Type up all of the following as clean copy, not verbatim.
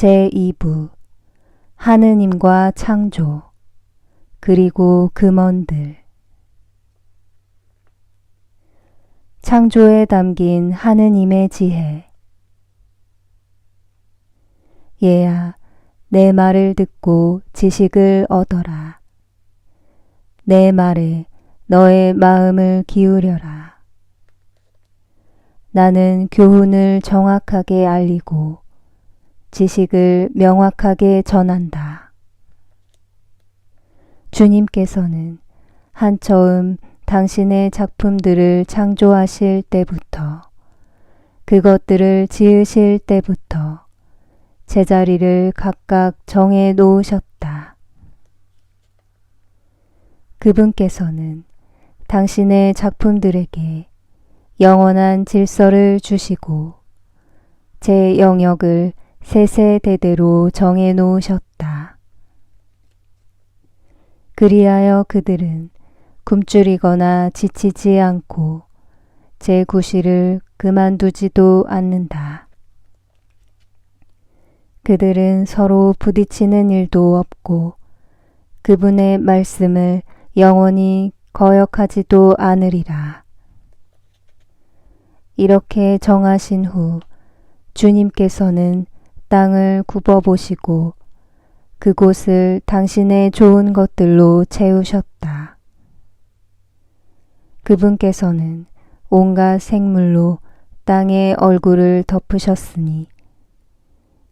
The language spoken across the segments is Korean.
제2부 하느님과 창조 그리고 금원들. 창조에 담긴 하느님의 지혜. 얘야, 내 말을 듣고 지식을 얻어라. 내 말에 너의 마음을 기울여라. 나는 교훈을 정확하게 알리고 지식을 명확하게 전한다. 주님께서는 한처음 당신의 작품들을 창조하실 때부터, 그것들을 지으실 때부터 제자리를 각각 정해 놓으셨다. 그분께서는 당신의 작품들에게 영원한 질서를 주시고 제 영역을 세세대대로 정해 놓으셨다. 그리하여 그들은 굶주리거나 지치지 않고 제 구실을 그만두지도 않는다. 그들은 서로 부딪히는 일도 없고 그분의 말씀을 영원히 거역하지도 않으리라. 이렇게 정하신 후 주님께서는 땅을 굽어보시고 그곳을 당신의 좋은 것들로 채우셨다. 그분께서는 온갖 생물로 땅의 얼굴을 덮으셨으니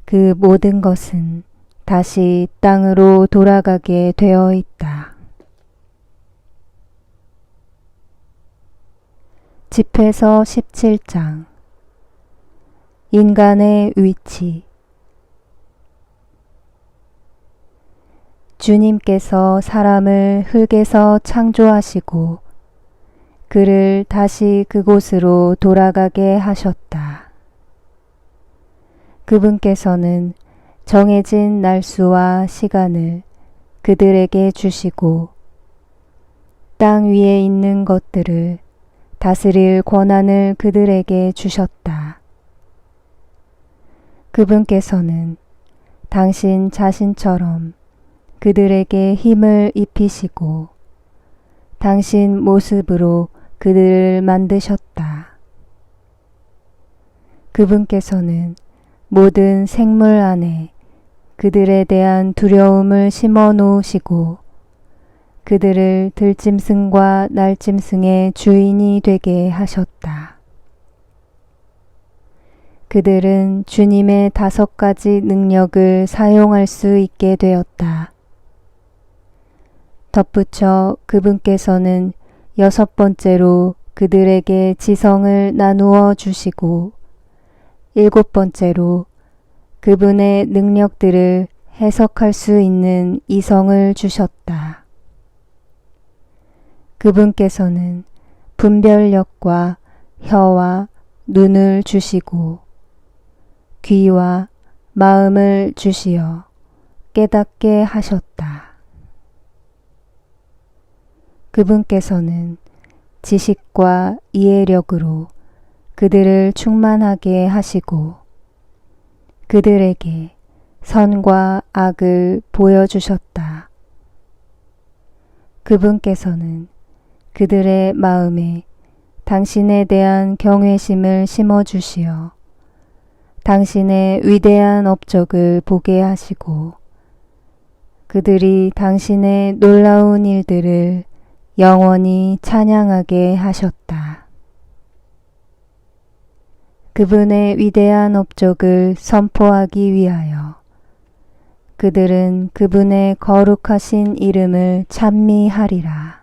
그 모든 것은 다시 땅으로 돌아가게 되어 있다. 집회서 17장. 인간의 위치. 주님께서 사람을 흙에서 창조하시고 그를 다시 그곳으로 돌아가게 하셨다. 그분께서는 정해진 날수와 시간을 그들에게 주시고 땅 위에 있는 것들을 다스릴 권한을 그들에게 주셨다. 그분께서는 당신 자신처럼 그들에게 힘을 입히시고 당신 모습으로 그들을 만드셨다. 그분께서는 모든 생물 안에 그들에 대한 두려움을 심어 놓으시고 그들을 들짐승과 날짐승의 주인이 되게 하셨다. 그들은 주님의 5가지 능력을 사용할 수 있게 되었다. 덧붙여 그분께서는 6번째로 그들에게 지성을 나누어 주시고 7번째로 그분의 능력들을 해석할 수 있는 이성을 주셨다. 그분께서는 분별력과 혀와 눈을 주시고 귀와 마음을 주시어 깨닫게 하셨다. 그분께서는 지식과 이해력으로 그들을 충만하게 하시고 그들에게 선과 악을 보여주셨다. 그분께서는 그들의 마음에 당신에 대한 경외심을 심어주시어 당신의 위대한 업적을 보게 하시고 그들이 당신의 놀라운 일들을 영원히 찬양하게 하셨다. 그분의 위대한 업적을 선포하기 위하여 그들은 그분의 거룩하신 이름을 찬미하리라.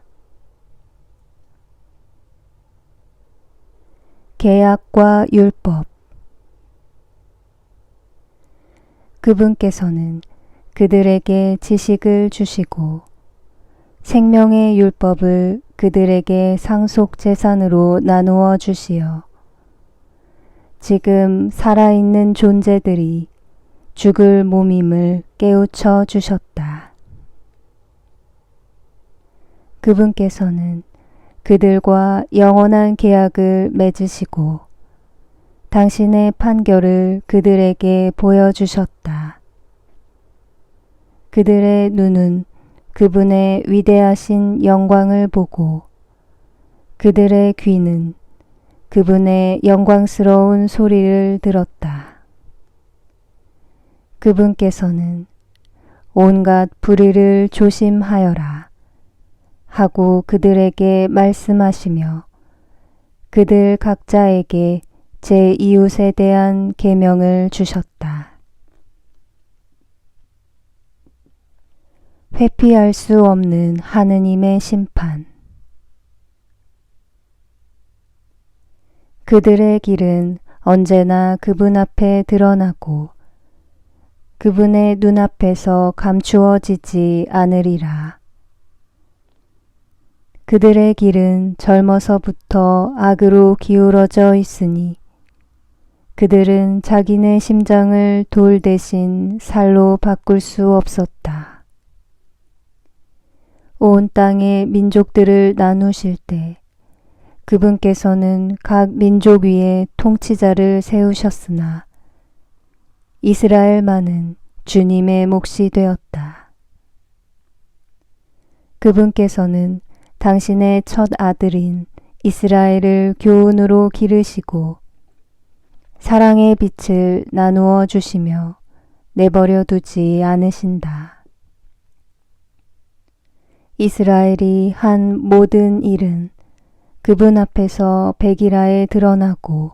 계약과 율법. 그분께서는 그들에게 지식을 주시고 생명의 율법을 그들에게 상속 재산으로 나누어 주시어 지금 살아있는 존재들이 죽을 몸임을 깨우쳐 주셨다. 그분께서는 그들과 영원한 계약을 맺으시고 당신의 판결을 그들에게 보여주셨다. 그들의 눈은 그분의 위대하신 영광을 보고 그들의 귀는 그분의 영광스러운 소리를 들었다. 그분께서는 온갖 불의를 조심하여라 하고 그들에게 말씀하시며 그들 각자에게 제 이웃에 대한 계명을 주셨다. 회피할 수 없는 하느님의 심판. 그들의 길은 언제나 그분 앞에 드러나고 그분의 눈앞에서 감추어지지 않으리라. 그들의 길은 젊어서부터 악으로 기울어져 있으니 그들은 자기네 심장을 돌 대신 살로 바꿀 수 없었다. 온 땅의 민족들을 나누실 때 그분께서는 각 민족 위에 통치자를 세우셨으나 이스라엘만은 주님의 몫이 되었다. 그분께서는 당신의 첫 아들인 이스라엘을 교훈으로 기르시고 사랑의 빛을 나누어 주시며 내버려 두지 않으신다. 이스라엘이 한 모든 일은 그분 앞에서 백일하에 드러나고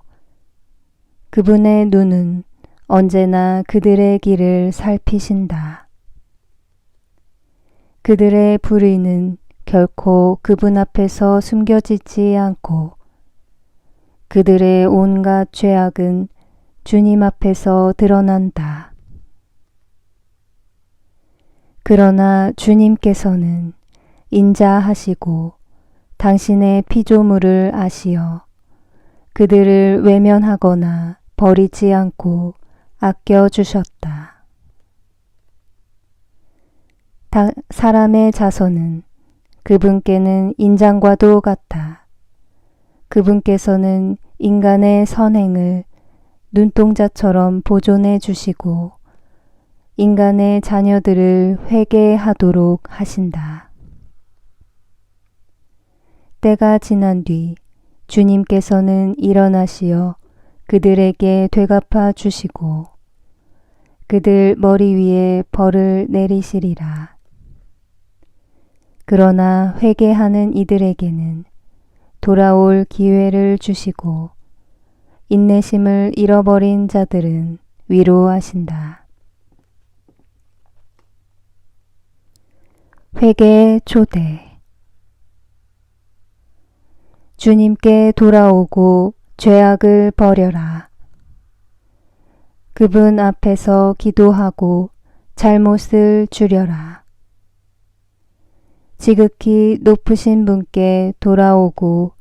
그분의 눈은 언제나 그들의 길을 살피신다. 그들의 불의는 결코 그분 앞에서 숨겨지지 않고 그들의 온갖 죄악은 주님 앞에서 드러난다. 그러나 주님께서는 인자하시고 당신의 피조물을 아시어 그들을 외면하거나 버리지 않고 아껴주셨다. 사람의 자손은 그분께는 인장과도 같아 그분께서는 인간의 선행을 눈동자처럼 보존해 주시고 인간의 자녀들을 회개하도록 하신다. 때가 지난 뒤 주님께서는 일어나시어 그들에게 되갚아 주시고 그들 머리 위에 벌을 내리시리라. 그러나 회개하는 이들에게는 돌아올 기회를 주시고 인내심을 잃어버린 자들은 위로하신다. 회개의 초대. 주님께 돌아오고 죄악을 버려라. 그분 앞에서 기도하고 잘못을 줄여라. 지극히 높으신 분께 돌아오고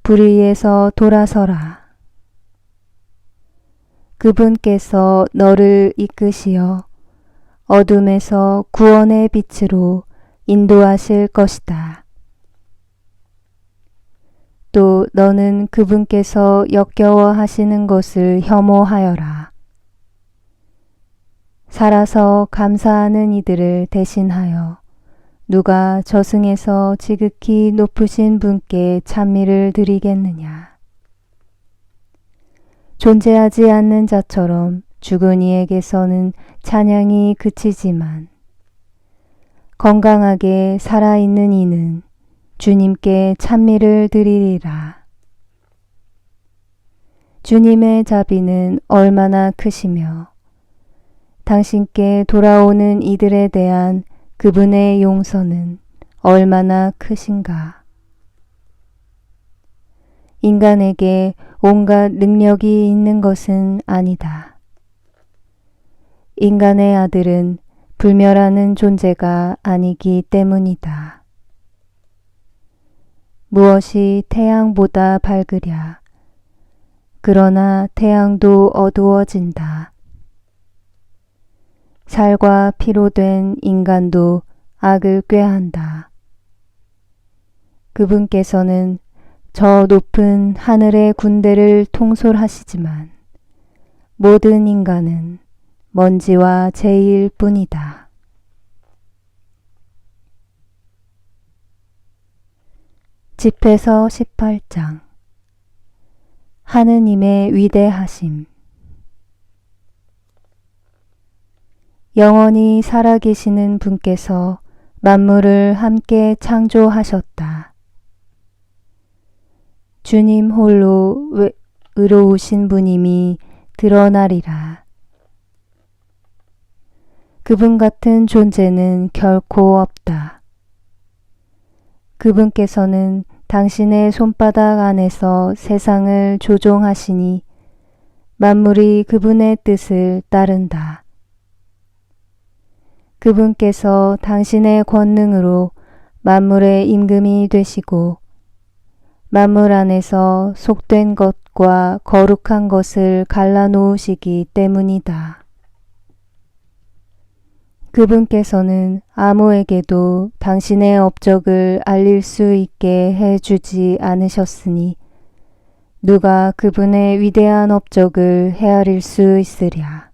불의에서 돌아서라. 그분께서 너를 이끄시어 어둠에서 구원의 빛으로 인도하실 것이다. 또 너는 그분께서 역겨워 하시는 것을 혐오하여라. 살아서 감사하는 이들을 대신하여 누가 저승에서 지극히 높으신 분께 찬미를 드리겠느냐. 존재하지 않는 자처럼 죽은 이에게서는 찬양이 그치지만 건강하게 살아있는 이는 주님께 찬미를 드리리라. 주님의 자비는 얼마나 크시며 당신께 돌아오는 이들에 대한 그분의 용서는 얼마나 크신가. 인간에게 온갖 능력이 있는 것은 아니다. 인간의 아들은 불멸하는 존재가 아니기 때문이다. 무엇이 태양보다 밝으랴. 그러나 태양도 어두워진다. 살과 피로 된 인간도 악을 꾀한다. 그분께서는 저 높은 하늘의 군대를 통솔하시지만 모든 인간은 먼지와 재일 뿐이다. 집회서 18장 하느님의 위대하심. 영원히 살아계시는 분께서 만물을 함께 창조하셨다. 주님 홀로 의로우신 분임이 드러나리라. 그분 같은 존재는 결코 없다. 그분께서는 당신의 손바닥 안에서 세상을 조종하시니 만물이 그분의 뜻을 따른다. 그분께서 당신의 권능으로 만물의 임금이 되시고 만물 안에서 속된 것과 거룩한 것을 갈라놓으시기 때문이다. 그분께서는 아무에게도 당신의 업적을 알릴 수 있게 해주지 않으셨으니 누가 그분의 위대한 업적을 헤아릴 수 있으랴.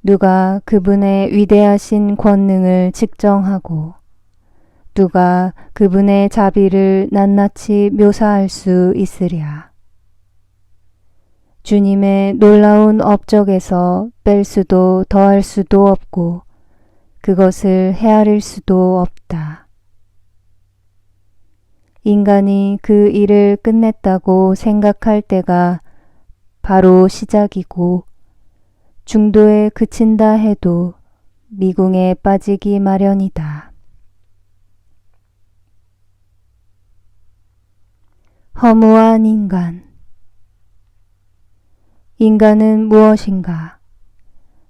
누가 그분의 위대하신 권능을 측정하고 누가 그분의 자비를 낱낱이 묘사할 수 있으랴. 주님의 놀라운 업적에서 뺄 수도 더할 수도 없고 그것을 헤아릴 수도 없다. 인간이 그 일을 끝냈다고 생각할 때가 바로 시작이고 중도에 그친다 해도 미궁에 빠지기 마련이다. 허무한 인간. 인간은 무엇인가?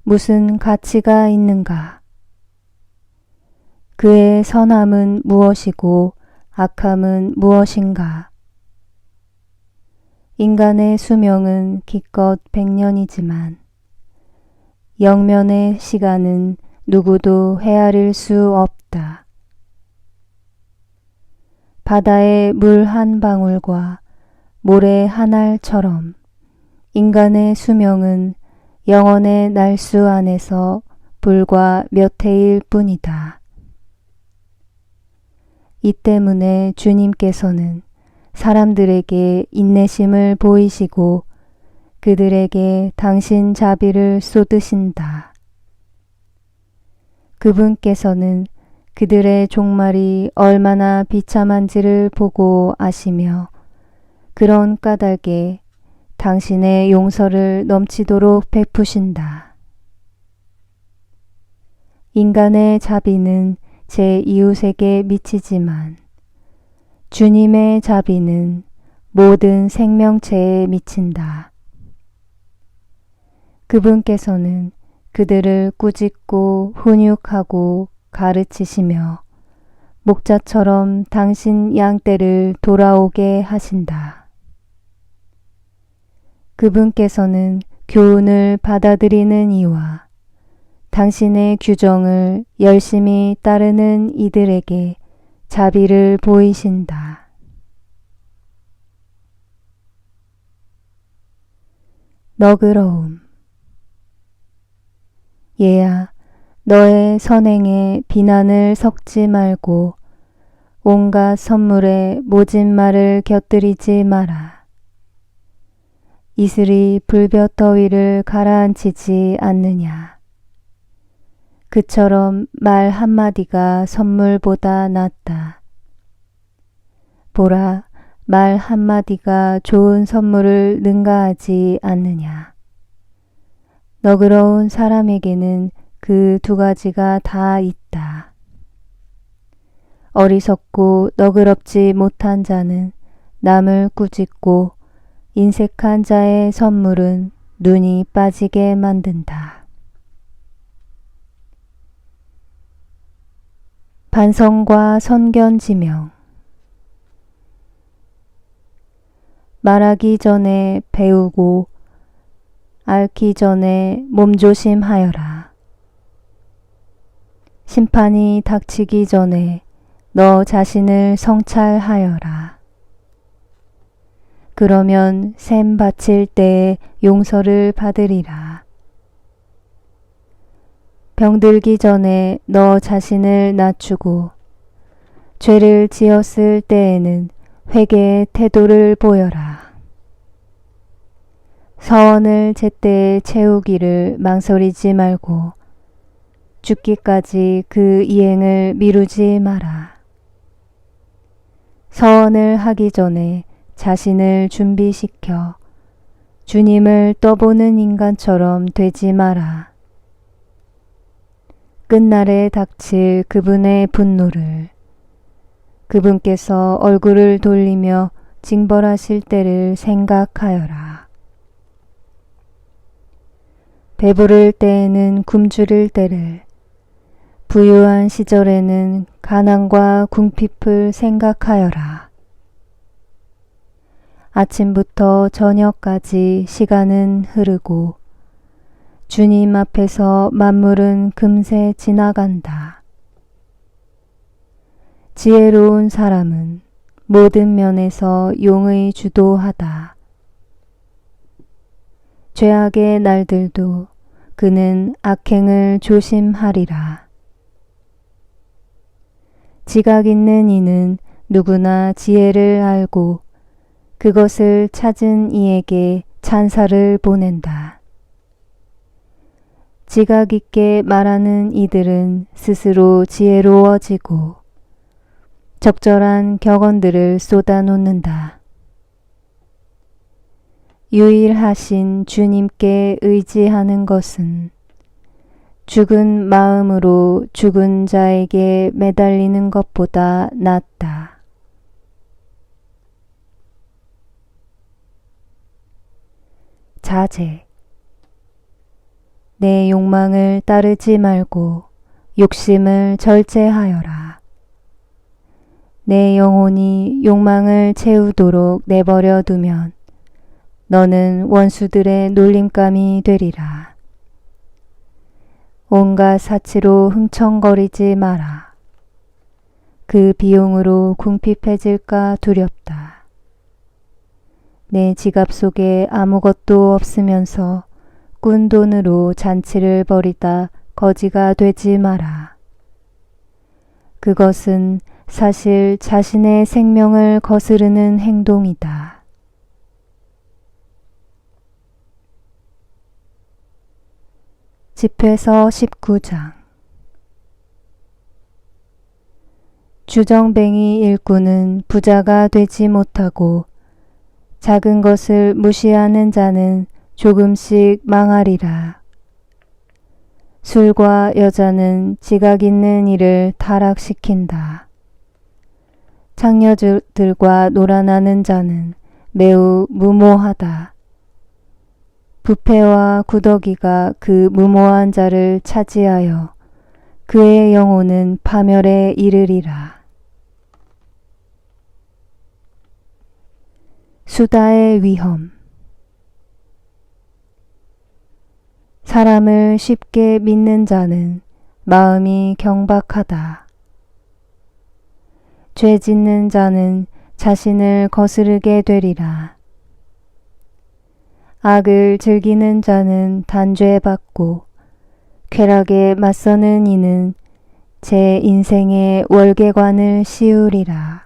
무슨 가치가 있는가? 그의 선함은 무엇이고 악함은 무엇인가? 인간의 수명은 기껏 100년이지만 영면의 시간은 누구도 헤아릴 수 없다. 바다의 물 한 방울과 모래 한 알처럼 인간의 수명은 영원의 날수 안에서 불과 몇 해일 뿐이다. 이 때문에 주님께서는 사람들에게 인내심을 보이시고 그들에게 당신 자비를 쏟으신다. 그분께서는 그들의 종말이 얼마나 비참한지를 보고 아시며 그런 까닭에 당신의 용서를 넘치도록 베푸신다. 인간의 자비는 제 이웃에게 미치지만 주님의 자비는 모든 생명체에 미친다. 그분께서는 그들을 꾸짖고 훈육하고 가르치시며 목자처럼 당신 양떼를 돌아오게 하신다. 그분께서는 교훈을 받아들이는 이와 당신의 규정을 열심히 따르는 이들에게 자비를 보이신다. 너그러움. 얘야, 너의 선행에 비난을 섞지 말고 온갖 선물에 모진 말을 곁들이지 마라. 이슬이 불볕 더위를 가라앉히지 않느냐. 그처럼 말 한마디가 선물보다 낫다. 보라, 말 한마디가 좋은 선물을 능가하지 않느냐. 너그러운 사람에게는 그 두 가지가 다 있다. 어리석고 너그럽지 못한 자는 남을 꾸짖고 인색한 자의 선물은 눈이 빠지게 만든다. 반성과 선견지명. 말하기 전에 배우고 앓기 전에 몸조심하여라. 심판이 닥치기 전에 너 자신을 성찰하여라. 그러면 샘 바칠 때에 용서를 받으리라. 병들기 전에 너 자신을 낮추고 죄를 지었을 때에는 회개의 태도를 보여라. 서원을 제때에 채우기를 망설이지 말고 죽기까지 그 이행을 미루지 마라. 서원을 하기 전에 자신을 준비시켜 주님을 떠보는 인간처럼 되지 마라. 끝날에 닥칠 그분의 분노를, 그분께서 얼굴을 돌리며 징벌하실 때를 생각하여라. 배부를 때에는 굶주릴 때를, 부유한 시절에는 가난과 궁핍을 생각하여라. 아침부터 저녁까지 시간은 흐르고 주님 앞에서 만물은 금세 지나간다. 지혜로운 사람은 모든 면에서 용의 주도하다. 죄악의 날들도 그는 악행을 조심하리라. 지각 있는 이는 누구나 지혜를 알고 그것을 찾은 이에게 찬사를 보낸다. 지각 있게 말하는 이들은 스스로 지혜로워지고 적절한 격언들을 쏟아놓는다. 유일하신 주님께 의지하는 것은 죽은 마음으로 죽은 자에게 매달리는 것보다 낫다. 자제. 내 욕망을 따르지 말고 욕심을 절제하여라. 내 영혼이 욕망을 채우도록 내버려 두면 너는 원수들의 놀림감이 되리라. 온갖 사치로 흥청거리지 마라. 그 비용으로 궁핍해질까 두렵다. 내 지갑 속에 아무것도 없으면서 꾼 돈으로 잔치를 벌이다 거지가 되지 마라. 그것은 사실 자신의 생명을 거스르는 행동이다. 집회서 19장. 주정뱅이 일꾼은 부자가 되지 못하고 작은 것을 무시하는 자는 조금씩 망하리라. 술과 여자는 지각 있는 이를 타락시킨다. 창녀들과 놀아나는 자는 매우 무모하다. 부패와 구더기가 그 무모한 자를 차지하여 그의 영혼은 파멸에 이르리라. 수다의 위험. 사람을 쉽게 믿는 자는 마음이 경박하다. 죄 짓는 자는 자신을 거스르게 되리라. 악을 즐기는 자는 단죄받고 쾌락에 맞서는 이는 제 인생의 월계관을 씌우리라.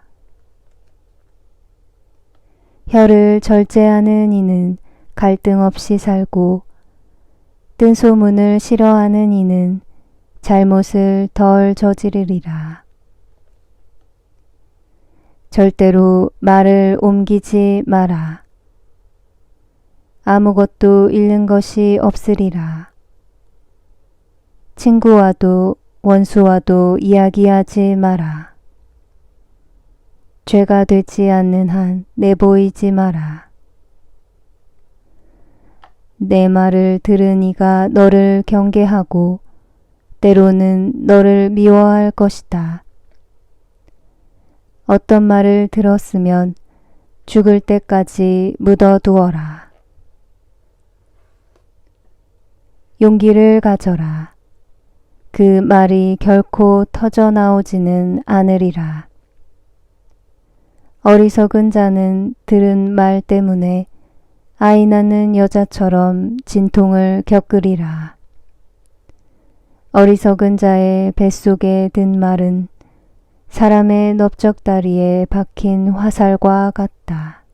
혀를 절제하는 이는 갈등 없이 살고 뜬 소문을 싫어하는 이는 잘못을 덜 저지르리라. 절대로 말을 옮기지 마라. 아무것도 잃는 것이 없으리라. 친구와도 원수와도 이야기하지 마라. 죄가 되지 않는 한 내보이지 마라. 내 말을 들은 이가 너를 경계하고 때로는 너를 미워할 것이다. 어떤 말을 들었으면 죽을 때까지 묻어두어라. 용기를 가져라. 그 말이 결코 터져 나오지는 않으리라. 어리석은 자는 들은 말 때문에 아이 낳는 여자처럼 진통을 겪으리라. 어리석은 자의 뱃속에 든 말은 사람의 넓적다리에 박힌 화살과 같다.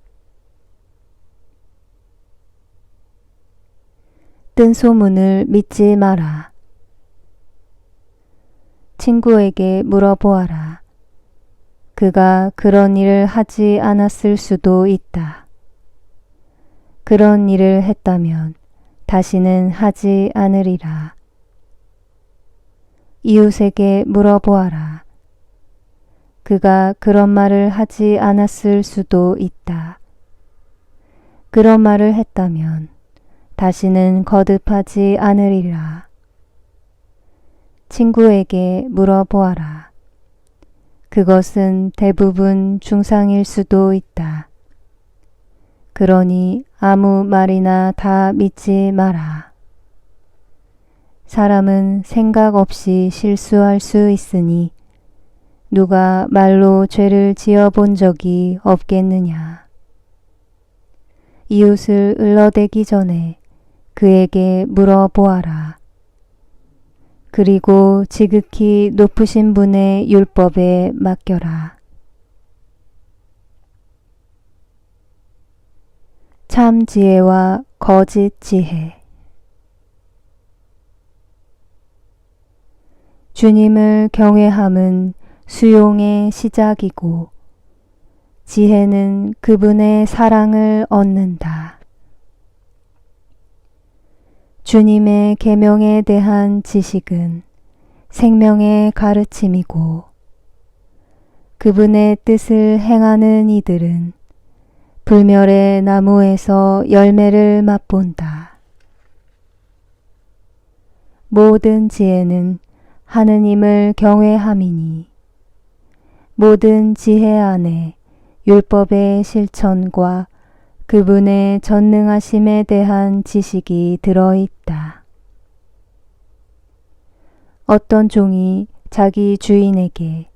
뜬 소문을 믿지 마라. 친구에게 물어보아라. 그가 그런 일을 하지 않았을 수도 있다. 그런 일을 했다면 다시는 하지 않으리라. 이웃에게 물어보아라. 그가 그런 말을 하지 않았을 수도 있다. 그런 말을 했다면 다시는 거듭하지 않으리라. 친구에게 물어보아라. 그것은 대부분 중상일 수도 있다. 그러니 아무 말이나 다 믿지 마라. 사람은 생각 없이 실수할 수 있으니 누가 말로 죄를 지어 본 적이 없겠느냐. 이웃을 을러대기 전에 그에게 물어보아라. 그리고 지극히 높으신 분의 율법에 맡겨라. 참 지혜와 거짓 지혜. 주님을 경외함은 수용의 시작이고 지혜는 그분의 사랑을 얻는다. 주님의 계명에 대한 지식은 생명의 가르침이고 그분의 뜻을 행하는 이들은 불멸의 나무에서 열매를 맛본다. 모든 지혜는 하느님을 경외함이니 모든 지혜 안에 율법의 실천과 그분의 전능하심에 대한 지식이 들어있다. 어떤 종이 자기 주인에게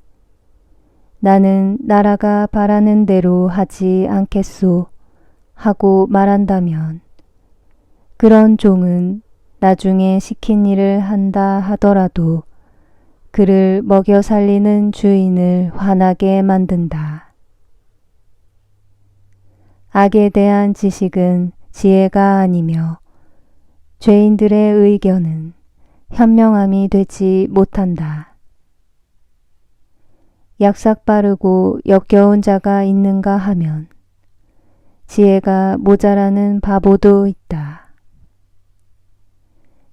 나는 나라가 바라는 대로 하지 않겠소 하고 말한다면 그런 종은 나중에 시킨 일을 한다 하더라도 그를 먹여 살리는 주인을 화나게 만든다. 악에 대한 지식은 지혜가 아니며 죄인들의 의견은 현명함이 되지 못한다. 약삭 빠르고 역겨운 자가 있는가 하면 지혜가 모자라는 바보도 있다.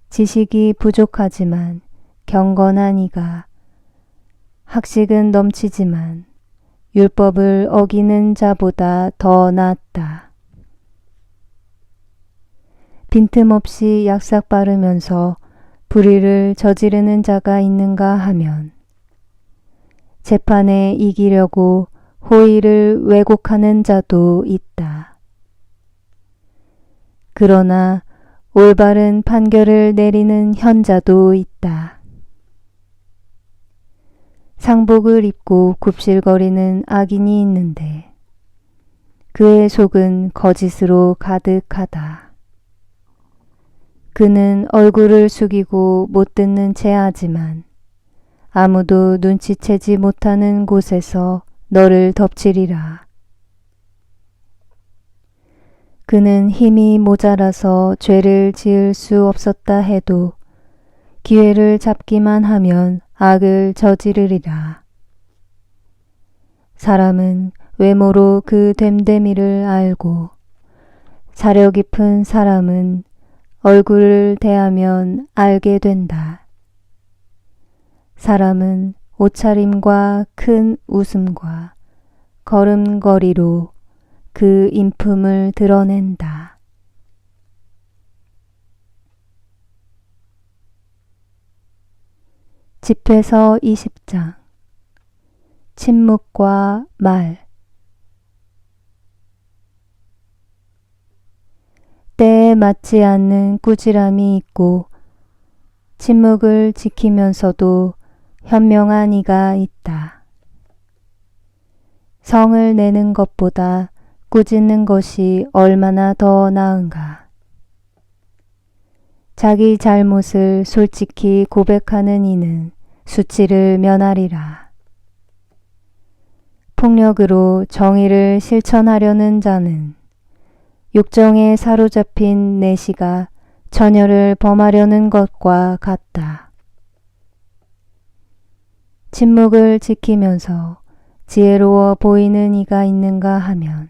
지식이 부족하지만 경건한 이가 학식은 넘치지만 율법을 어기는 자보다 더 낫다. 빈틈없이 약삭 빠르면서 불의를 저지르는 자가 있는가 하면 재판에 이기려고 호의를 왜곡하는 자도 있다. 그러나 올바른 판결을 내리는 현자도 있다. 상복을 입고 굽실거리는 악인이 있는데 그의 속은 거짓으로 가득하다. 그는 얼굴을 숙이고 못 듣는 채 하지만 아무도 눈치채지 못하는 곳에서 너를 덮치리라. 그는 힘이 모자라서 죄를 지을 수 없었다 해도 기회를 잡기만 하면 악을 저지르리라. 사람은 외모로 그 됨됨이를 알고 사려 깊은 사람은 얼굴을 대하면 알게 된다. 사람은 옷차림과 큰 웃음과 걸음걸이로 그 인품을 드러낸다. 집회서 20장. 침묵과 말. 때에 맞지 않는 꾸지람이 있고 침묵을 지키면서도 현명한 이가 있다. 성을 내는 것보다 꾸짖는 것이 얼마나 더 나은가. 자기 잘못을 솔직히 고백하는 이는 수치를 면하리라. 폭력으로 정의를 실천하려는 자는 욕정에 사로잡힌 내시가 처녀를 범하려는 것과 같다. 침묵을 지키면서 지혜로워 보이는 이가 있는가 하면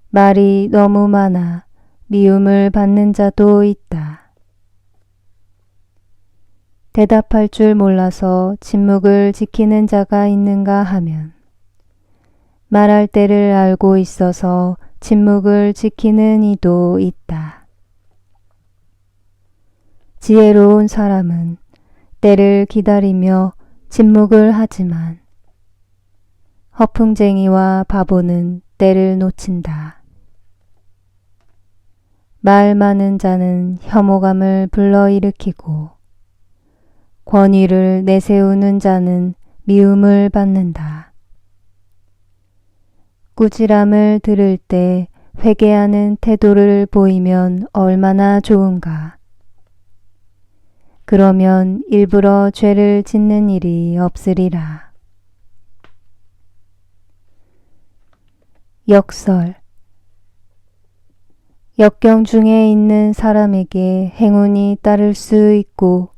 말이 너무 많아 미움을 받는 자도 있다. 대답할 줄 몰라서 침묵을 지키는 자가 있는가 하면 말할 때를 알고 있어서 침묵을 지키는 이도 있다. 지혜로운 사람은 때를 기다리며 침묵을 하지만 허풍쟁이와 바보는 때를 놓친다. 말 많은 자는 혐오감을 불러일으키고 권위를 내세우는 자는 미움을 받는다. 꾸지람을 들을 때 회개하는 태도를 보이면 얼마나 좋은가. 그러면 일부러 죄를 짓는 일이 없으리라. 역설. 역경 중에 있는 사람에게 행운이 따를 수 있고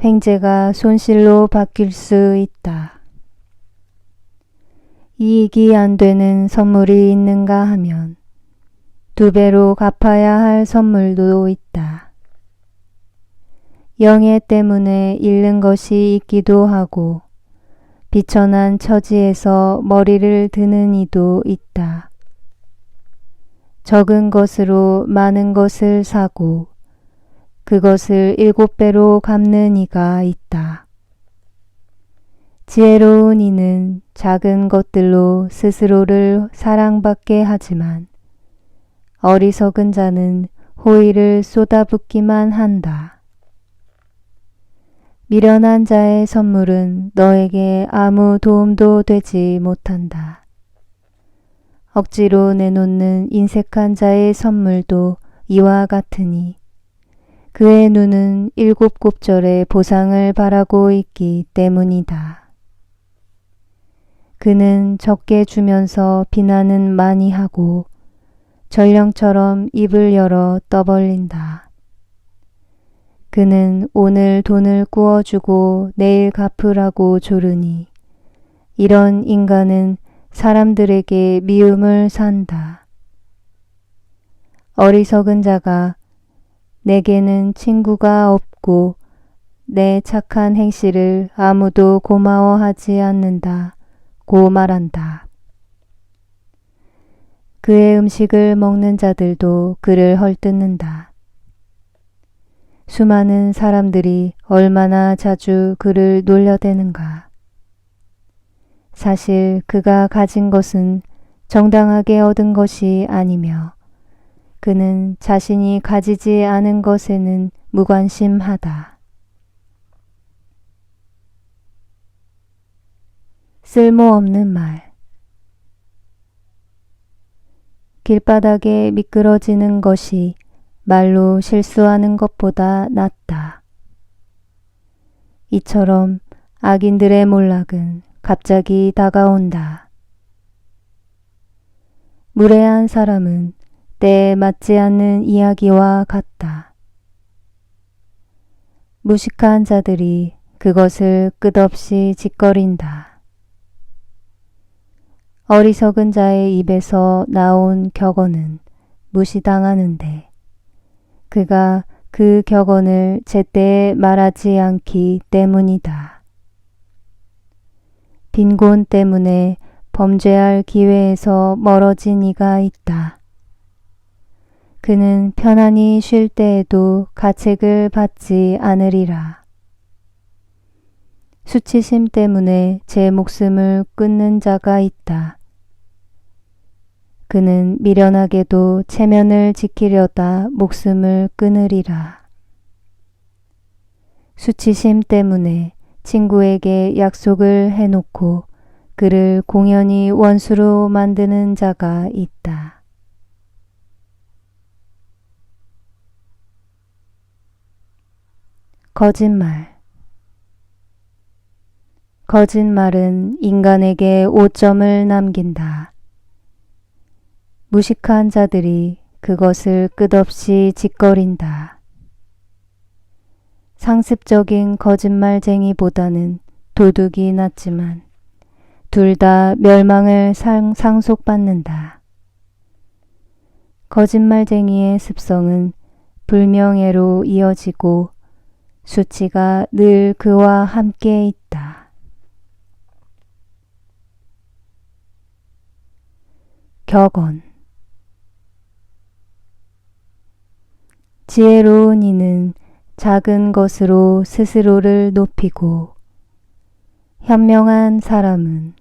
횡재가 손실로 바뀔 수 있다. 이익이 안 되는 선물이 있는가 하면 2배로 갚아야 할 선물도 있다. 영예 때문에 잃는 것이 있기도 하고 비천한 처지에서 머리를 드는 이도 있다. 적은 것으로 많은 것을 사고 그것을 7배로 갚는 이가 있다. 지혜로운 이는 작은 것들로 스스로를 사랑받게 하지만 어리석은 자는 호의를 쏟아붓기만 한다. 미련한 자의 선물은 너에게 아무 도움도 되지 못한다. 억지로 내놓는 인색한 자의 선물도 이와 같으니 그의 눈은 7곱절의 보상을 바라고 있기 때문이다. 그는 적게 주면서 비난은 많이 하고 전령처럼 입을 열어 떠벌린다. 그는 오늘 돈을 구워주고 내일 갚으라고 조르니 이런 인간은 사람들에게 미움을 산다. 어리석은 자가 내게는 친구가 없고 내 착한 행실을 아무도 고마워하지 않는다 고 말한다. 그의 음식을 먹는 자들도 그를 헐뜯는다. 수많은 사람들이 얼마나 자주 그를 놀려대는가. 사실 그가 가진 것은 정당하게 얻은 것이 아니며 그는 자신이 가지지 않은 것에는 무관심하다. 쓸모없는 말. 길바닥에 미끄러지는 것이 말로 실수하는 것보다 낫다. 이처럼 악인들의 몰락은 갑자기 다가온다. 무례한 사람은 때에 맞지 않는 이야기와 같다. 무식한 자들이 그것을 끝없이 짓거린다. 어리석은 자의 입에서 나온 격언은 무시당하는데 그가 그 격언을 제때에 말하지 않기 때문이다. 빈곤 때문에 범죄할 기회에서 멀어진 이가 있다. 그는 편안히 쉴 때에도 가책을 받지 않으리라. 수치심 때문에 제 목숨을 끊는 자가 있다. 그는 미련하게도 체면을 지키려다 목숨을 끊으리라. 수치심 때문에 친구에게 약속을 해놓고 그를 공연히 원수로 만드는 자가 있다. 거짓말. 거짓말은 인간에게 오점을 남긴다. 무식한 자들이 그것을 끝없이 짓거린다. 상습적인 거짓말쟁이보다는 도둑이 낫지만 둘 다 멸망을 상속받는다. 거짓말쟁이의 습성은 불명예로 이어지고 수치가 늘 그와 함께 있다. 격언. 지혜로운 이는 작은 것으로 스스로를 높이고 현명한 사람은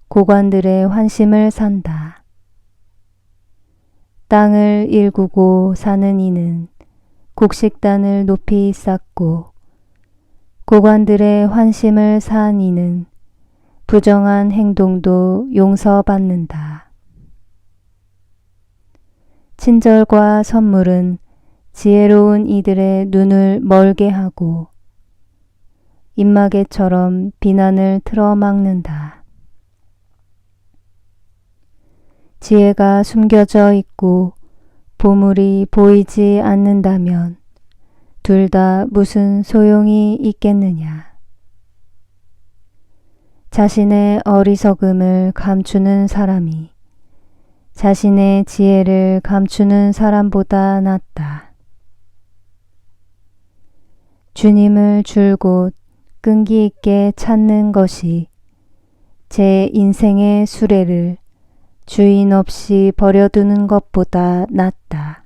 고관들의 환심을 산다. 땅을 일구고 사는 이는 곡식단을 높이 쌓고 고관들의 환심을 산 이는 부정한 행동도 용서받는다. 친절과 선물은 지혜로운 이들의 눈을 멀게 하고 입마개처럼 비난을 틀어막는다. 지혜가 숨겨져 있고 보물이 보이지 않는다면 둘 다 무슨 소용이 있겠느냐. 자신의 어리석음을 감추는 사람이 자신의 지혜를 감추는 사람보다 낫다. 주님을 줄곧 끈기 있게 찾는 것이 제 인생의 수레를 주인 없이 버려두는 것보다 낫다.